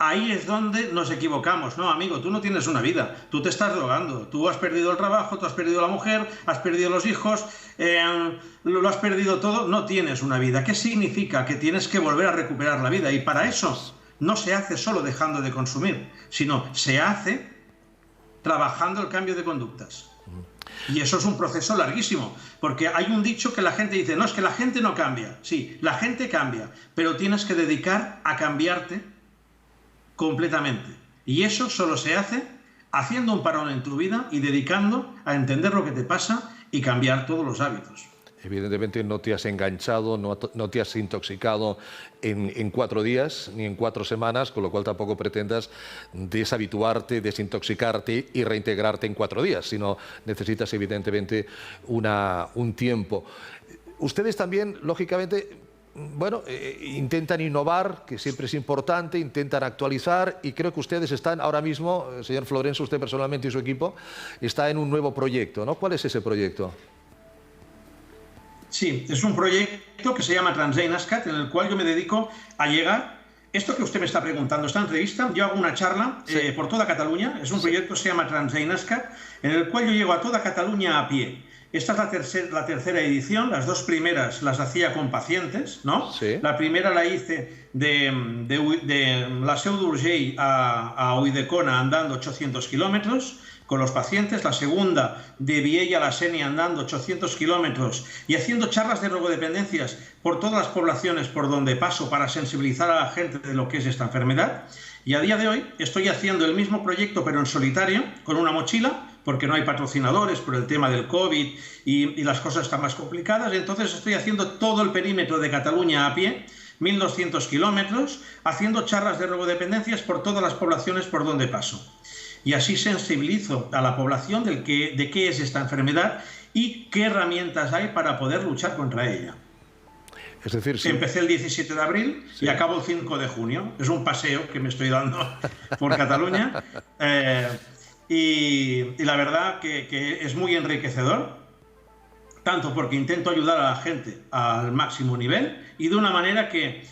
Ahí es donde nos equivocamos. No, amigo, tú no tienes una vida, tú te estás drogando, tú has perdido el trabajo, tú has perdido la mujer, has perdido los hijos, lo has perdido todo, no tienes una vida. ¿Qué significa? Que tienes que volver a recuperar la vida y para eso no se hace solo dejando de consumir, sino se hace trabajando el cambio de conductas. Y eso es un proceso larguísimo, porque hay un dicho que la gente dice, no, es que la gente no cambia. Sí, la gente cambia, pero tienes que dedicar a cambiarte completamente. Y eso solo se hace haciendo un parón en tu vida y dedicando a entender lo que te pasa y cambiar todos los hábitos. Evidentemente no te has enganchado, no te has intoxicado en 4 días ni en 4 semanas, con lo cual tampoco pretendas deshabituarte, desintoxicarte y reintegrarte en 4 días, sino necesitas evidentemente un tiempo. Ustedes también, lógicamente, intentan innovar, que siempre es importante, intentan actualizar y creo que ustedes están ahora mismo, señor Florensa, usted personalmente y su equipo, está en un nuevo proyecto, ¿no? ¿Cuál es ese proyecto? Sí, es un proyecto que se llama TransEINASCAT, en el cual yo me dedico a llegar, esto que usted me está preguntando, esta entrevista, yo hago una charla por toda Cataluña, es un proyecto que se llama TransEINASCAT, en el cual yo llego a toda Cataluña a pie. Esta es la tercera edición, las 2 primeras las hacía con pacientes, ¿no? Sí. La primera la hice de la Seu d'Urgell a Ulldecona andando 800 kilómetros, con los pacientes, la segunda de Viella a la Sénia andando 800 kilómetros y haciendo charlas de drogodependencias por todas las poblaciones por donde paso para sensibilizar a la gente de lo que es esta enfermedad. Y a día de hoy estoy haciendo el mismo proyecto pero en solitario, con una mochila, porque no hay patrocinadores por el tema del COVID y las cosas están más complicadas. Entonces estoy haciendo todo el perímetro de Cataluña a pie, 1.200 kilómetros, haciendo charlas de drogodependencias por todas las poblaciones por donde paso. Y así sensibilizo a la población de qué es esta enfermedad y qué herramientas hay para poder luchar contra ella. Es decir, sí. Empecé el 17 de abril y acabo el 5 de junio. Es un paseo que me estoy dando por Cataluña. Y la verdad que es muy enriquecedor, tanto porque intento ayudar a la gente al máximo nivel y de una manera que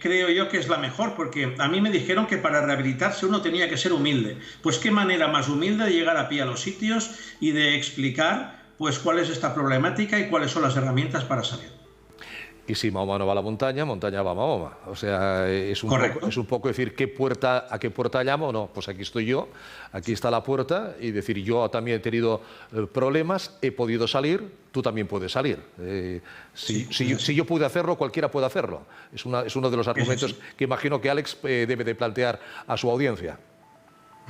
creo yo que es la mejor, porque a mí me dijeron que para rehabilitarse uno tenía que ser humilde. Pues qué manera más humilde de llegar a pie a los sitios y de explicar pues cuál es esta problemática y cuáles son las herramientas para salir. Y si Mahoma no va a la montaña, montaña va a Mahoma. O sea, es un poco decir a qué puerta llamo. No, pues aquí estoy yo, aquí está la puerta, y decir, yo también he tenido problemas, he podido salir, tú también puedes salir. Si yo pude hacerlo, cualquiera puede hacerlo. Es uno de los argumentos que imagino que Alex debe de plantear a su audiencia.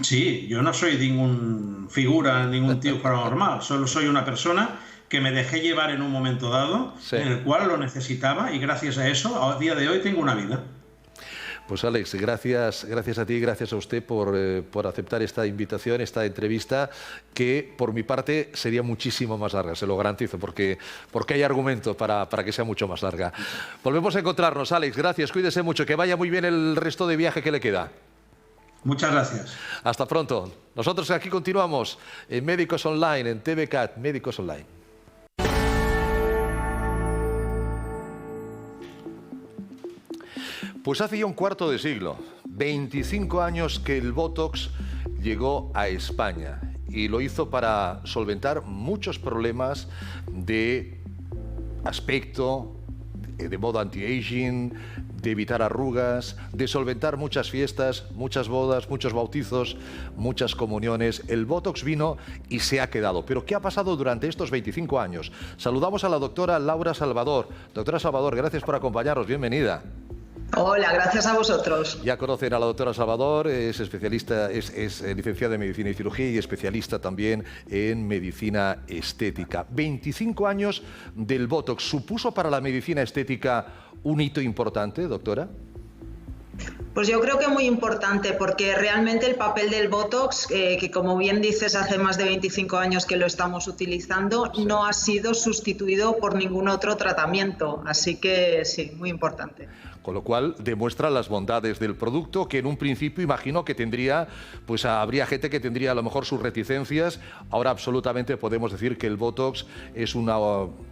Sí, yo no soy ningún figura, ningún tío paranormal, solo soy una persona que me dejé llevar en un momento dado, en el cual lo necesitaba, y gracias a eso, a día de hoy, tengo una vida. Pues Alex, gracias a ti, gracias a usted por aceptar esta invitación, esta entrevista, que por mi parte sería muchísimo más larga, se lo garantizo, porque hay argumento para que sea mucho más larga. Volvemos a encontrarnos, Alex, gracias, cuídese mucho, que vaya muy bien el resto de viaje que le queda. Muchas gracias. Hasta pronto. Nosotros aquí continuamos en Médicos Online, en TVCAT, Médicos Online. Pues hace ya un cuarto de siglo, 25 años que el Botox llegó a España, y lo hizo para solventar muchos problemas de aspecto, de modo anti-aging, de evitar arrugas, de solventar muchas fiestas, muchas bodas, muchos bautizos, muchas comuniones. El Botox vino y se ha quedado. ¿Pero qué ha pasado durante estos 25 años? Saludamos a la doctora Laura Salvador. Doctora Salvador, gracias por acompañarnos. Bienvenida. Hola, gracias a vosotros. Ya conocen a la doctora Salvador, es especialista, es licenciada en Medicina y Cirugía y especialista también en Medicina Estética. 25 años del Botox. ¿Supuso para la medicina estética un hito importante, doctora? Pues yo creo que muy importante, porque realmente el papel del Botox, que como bien dices, hace más de 25 años que lo estamos utilizando, no ha sido sustituido por ningún otro tratamiento. Así que sí, muy importante. Con lo cual demuestra las bondades del producto, que en un principio imagino que tendría, pues habría gente que tendría a lo mejor sus reticencias. Ahora absolutamente podemos decir que el Botox es una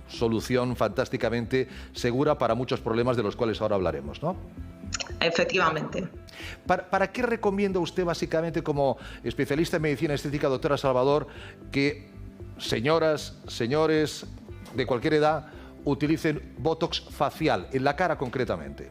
solución fantásticamente segura para muchos problemas de los cuales ahora hablaremos, ¿no? Efectivamente. ¿Para qué recomienda usted básicamente como especialista en medicina estética, doctora Salvador, que señoras, señores de cualquier edad utilicen Botox facial, en la cara concretamente?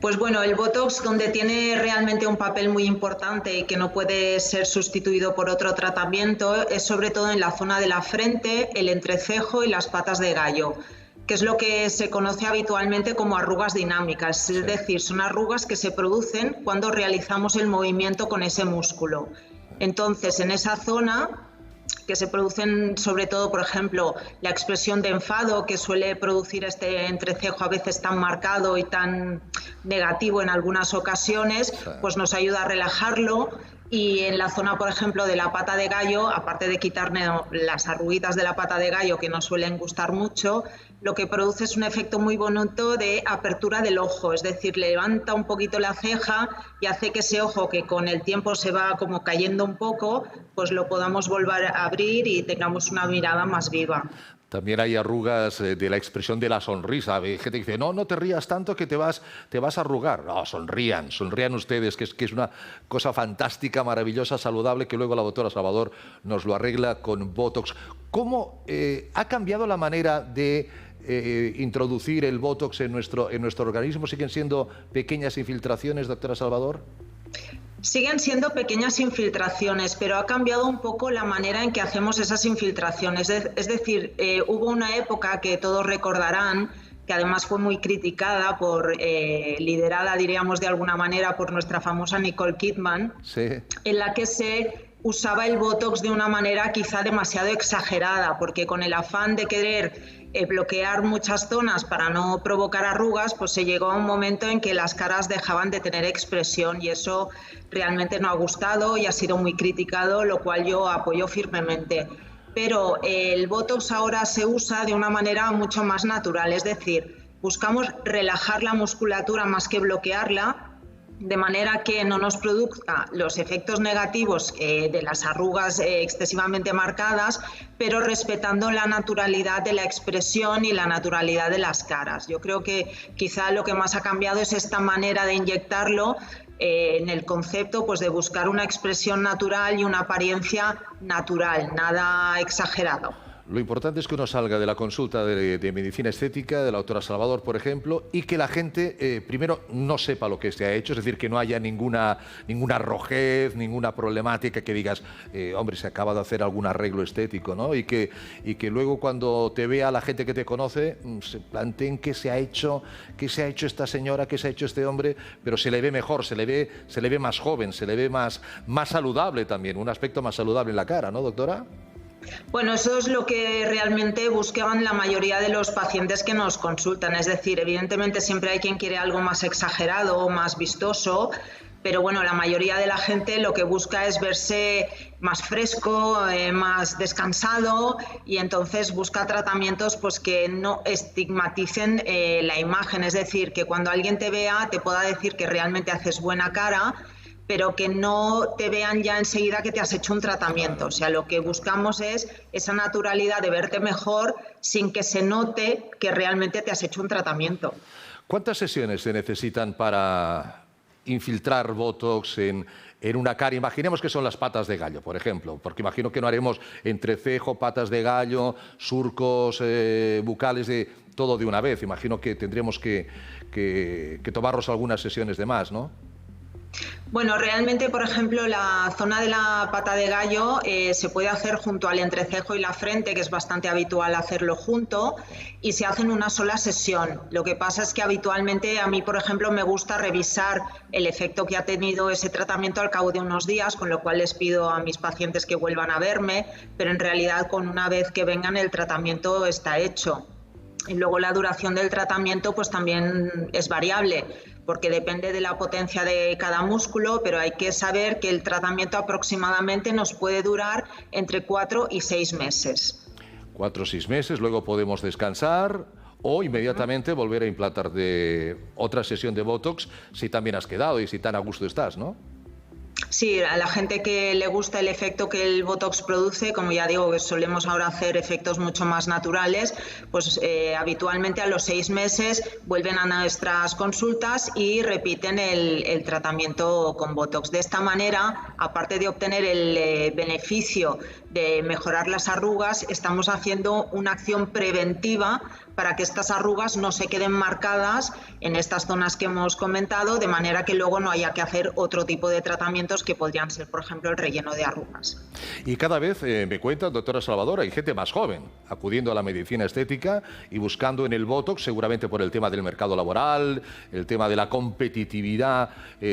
Pues bueno, el Botox, donde tiene realmente un papel muy importante y que no puede ser sustituido por otro tratamiento, es sobre todo en la zona de la frente, el entrecejo y las patas de gallo, que es lo que se conoce habitualmente como arrugas dinámicas, es decir, son arrugas que se producen cuando realizamos el movimiento con ese músculo. Entonces, en esa zona, que se producen sobre todo, por ejemplo, la expresión de enfado que suele producir este entrecejo a veces tan marcado y tan negativo en algunas ocasiones, pues nos ayuda a relajarlo. Y en la zona, por ejemplo, de la pata de gallo, aparte de quitarme las arruguitas de la pata de gallo que nos suelen gustar mucho, lo que produce es un efecto muy bonito de apertura del ojo, es decir, levanta un poquito la ceja y hace que ese ojo, que con el tiempo se va como cayendo un poco, pues lo podamos volver a abrir y tengamos una mirada más viva. También hay arrugas de la expresión de la sonrisa. Hay gente que dice, no, no te rías tanto que te vas a arrugar. No, sonrían ustedes, que es una cosa fantástica, maravillosa, saludable, que luego la doctora Salvador nos lo arregla con Botox. ¿Cómo ha cambiado la manera de introducir el Botox en nuestro organismo? ¿Siguen siendo pequeñas infiltraciones, doctora Salvador? Siguen siendo pequeñas infiltraciones, pero ha cambiado un poco la manera en que hacemos esas infiltraciones. Es decir, hubo una época que todos recordarán, que además fue muy criticada, liderada, diríamos de alguna manera, por nuestra famosa Nicole Kidman, sí, en la que se usaba el Botox de una manera quizá demasiado exagerada, porque con el afán de querer bloquear muchas zonas para no provocar arrugas, pues se llegó a un momento en que las caras dejaban de tener expresión, y eso realmente no ha gustado y ha sido muy criticado, lo cual yo apoyo firmemente. Pero el Botox ahora se usa de una manera mucho más natural, es decir, buscamos relajar la musculatura más que bloquearla, de manera que no nos produzca los efectos negativos de las arrugas excesivamente marcadas, pero respetando la naturalidad de la expresión y la naturalidad de las caras. Yo creo que quizá lo que más ha cambiado es esta manera de inyectarlo, en el concepto, pues, de buscar una expresión natural y una apariencia natural, nada exagerado. Lo importante es que uno salga de la consulta de medicina estética, de la doctora Salvador, por ejemplo, y que la gente, primero, no sepa lo que se ha hecho, es decir, que no haya ninguna rojez, ninguna problemática que digas, hombre, se acaba de hacer algún arreglo estético, ¿no? Y que luego cuando te vea la gente que te conoce, se planteen qué se ha hecho esta señora, qué se ha hecho este hombre, pero se le ve mejor, se le ve más joven, se le ve más saludable también, un aspecto más saludable en la cara, ¿no, doctora? Bueno, eso es lo que realmente buscan la mayoría de los pacientes que nos consultan. Es decir, evidentemente siempre hay quien quiere algo más exagerado, más vistoso, pero bueno, la mayoría de la gente lo que busca es verse más fresco, más descansado, y entonces busca tratamientos pues que no estigmaticen la imagen. Es decir, que cuando alguien te vea te pueda decir que realmente haces buena cara, pero que no te vean ya enseguida que te has hecho un tratamiento. O sea, lo que buscamos es esa naturalidad de verte mejor sin que se note que realmente te has hecho un tratamiento. ¿Cuántas sesiones se necesitan para infiltrar Botox en una cara? Imaginemos que son las patas de gallo, por ejemplo, porque imagino que no haremos entrecejo, patas de gallo, surcos bucales, todo de una vez. Imagino que tendremos que tomarnos algunas sesiones de más, ¿no? Bueno, realmente, por ejemplo, la zona de la pata de gallo se puede hacer junto al entrecejo y la frente, que es bastante habitual hacerlo junto, y se hace en una sola sesión. Lo que pasa es que habitualmente a mí, por ejemplo, me gusta revisar el efecto que ha tenido ese tratamiento al cabo de unos días, con lo cual les pido a mis pacientes que vuelvan a verme, pero en realidad con una vez que vengan el tratamiento está hecho. Y luego la duración del tratamiento pues también es variable, porque depende de la potencia de cada músculo, pero hay que saber que el tratamiento aproximadamente nos puede durar entre 4 y 6 meses. 4 o 6 meses, luego podemos descansar o inmediatamente volver a implantar otra sesión de Botox si también has quedado y si tan a gusto estás, ¿no? Sí, a la gente que le gusta el efecto que el Botox produce, como ya digo, que solemos ahora hacer efectos mucho más naturales, pues habitualmente a los 6 meses vuelven a nuestras consultas y repiten el tratamiento con Botox. De esta manera, aparte de obtener el beneficio de mejorar las arrugas, estamos haciendo una acción preventiva para que estas arrugas no se queden marcadas en estas zonas que hemos comentado, de manera que luego no haya que hacer otro tipo de tratamientos que podrían ser, por ejemplo, el relleno de arrugas. Y cada vez, me cuenta, doctora Salvador, hay gente más joven acudiendo a la medicina estética y buscando en el Botox, seguramente por el tema del mercado laboral, el tema de la competitividad,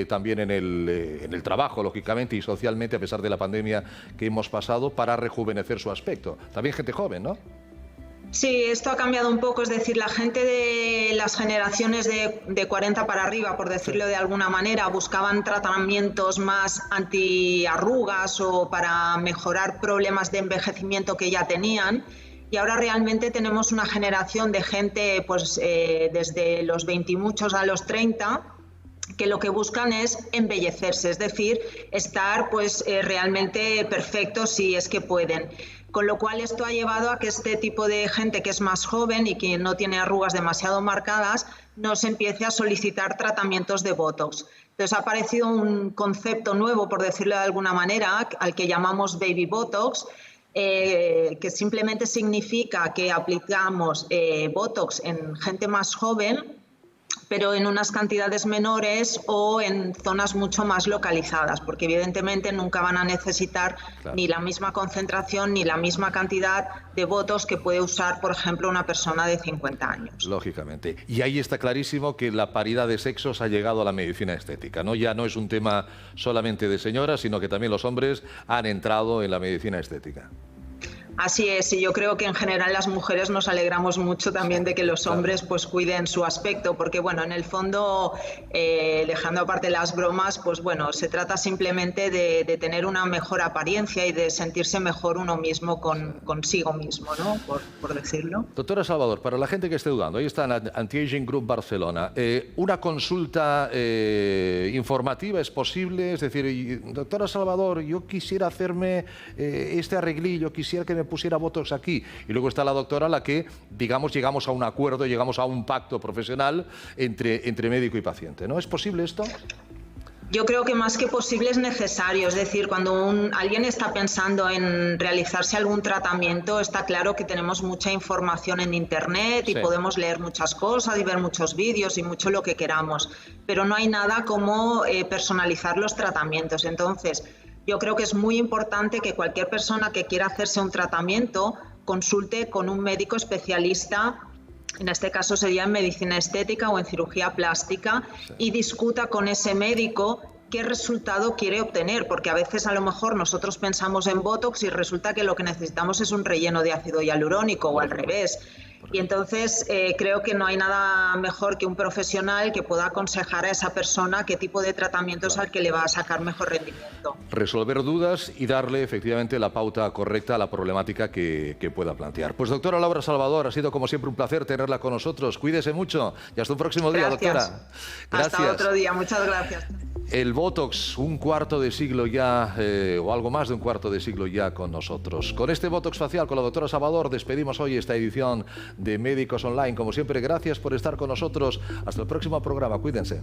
también en el trabajo, lógicamente, y socialmente, a pesar de la pandemia que hemos pasado, para rejuvenecer su aspecto. También gente joven, ¿no? Sí, esto ha cambiado un poco, es decir, la gente de las generaciones de 40 para arriba, por decirlo de alguna manera, buscaban tratamientos más antiarrugas o para mejorar problemas de envejecimiento que ya tenían. Y ahora realmente tenemos una generación de gente pues desde los 20 y muchos a los 30, que lo que buscan es embellecerse, es decir, estar pues realmente perfectos si es que pueden. Con lo cual esto ha llevado a que este tipo de gente que es más joven y que no tiene arrugas demasiado marcadas nos empiece a solicitar tratamientos de Botox. Entonces ha aparecido un concepto nuevo, por decirlo de alguna manera, al que llamamos Baby Botox, que simplemente significa que aplicamos Botox en gente más joven, pero en unas cantidades menores o en zonas mucho más localizadas, porque evidentemente nunca van a necesitar ni la misma concentración ni la misma cantidad de Botox que puede usar, por ejemplo, una persona de 50 años. Lógicamente. Y ahí está clarísimo que la paridad de sexos ha llegado a la medicina estética, ¿no? Ya no es un tema solamente de señoras, sino que también los hombres han entrado en la medicina estética. Así es, y yo creo que en general las mujeres nos alegramos mucho también de que los hombres pues cuiden su aspecto, porque bueno, en el fondo, dejando aparte las bromas, pues bueno, se trata simplemente de tener una mejor apariencia y de sentirse mejor uno mismo consigo mismo, ¿no? Por decirlo. Doctora Salvador, para la gente que esté dudando, ahí está en Anti-Aging Group Barcelona, ¿una consulta informativa es posible? Es decir, doctora Salvador, yo quisiera hacerme este arreglillo, quisiera que me pusiera Botox aquí, y luego está la doctora a la que, digamos, llegamos a un acuerdo, llegamos a un pacto profesional entre médico y paciente, ¿no? ¿Es posible esto? Yo creo que más que posible es necesario, es decir, cuando alguien está pensando en realizarse algún tratamiento, está claro que tenemos mucha información en Internet y podemos leer muchas cosas y ver muchos vídeos y mucho lo que queramos, pero no hay nada como personalizar los tratamientos. Entonces, yo creo que es muy importante que cualquier persona que quiera hacerse un tratamiento consulte con un médico especialista. En este caso sería en medicina estética o en cirugía plástica, y discuta con ese médico qué resultado quiere obtener, porque a veces a lo mejor nosotros pensamos en Botox y resulta que lo que necesitamos es un relleno de ácido hialurónico o al revés. Y entonces creo que no hay nada mejor que un profesional que pueda aconsejar a esa persona qué tipo de tratamiento es al que le va a sacar mejor rendimiento. Resolver dudas y darle efectivamente la pauta correcta a la problemática que pueda plantear. Pues doctora Laura Salvador, ha sido como siempre un placer tenerla con nosotros. Cuídese mucho y hasta un próximo día, doctora. Gracias. Hasta otro día, muchas gracias. El Botox, un cuarto de siglo ya, o algo más de un cuarto de siglo ya con nosotros. Con este Botox facial, con la doctora Salvador, despedimos hoy esta edición de Médicos Online. Como siempre, gracias por estar con nosotros. Hasta el próximo programa. Cuídense.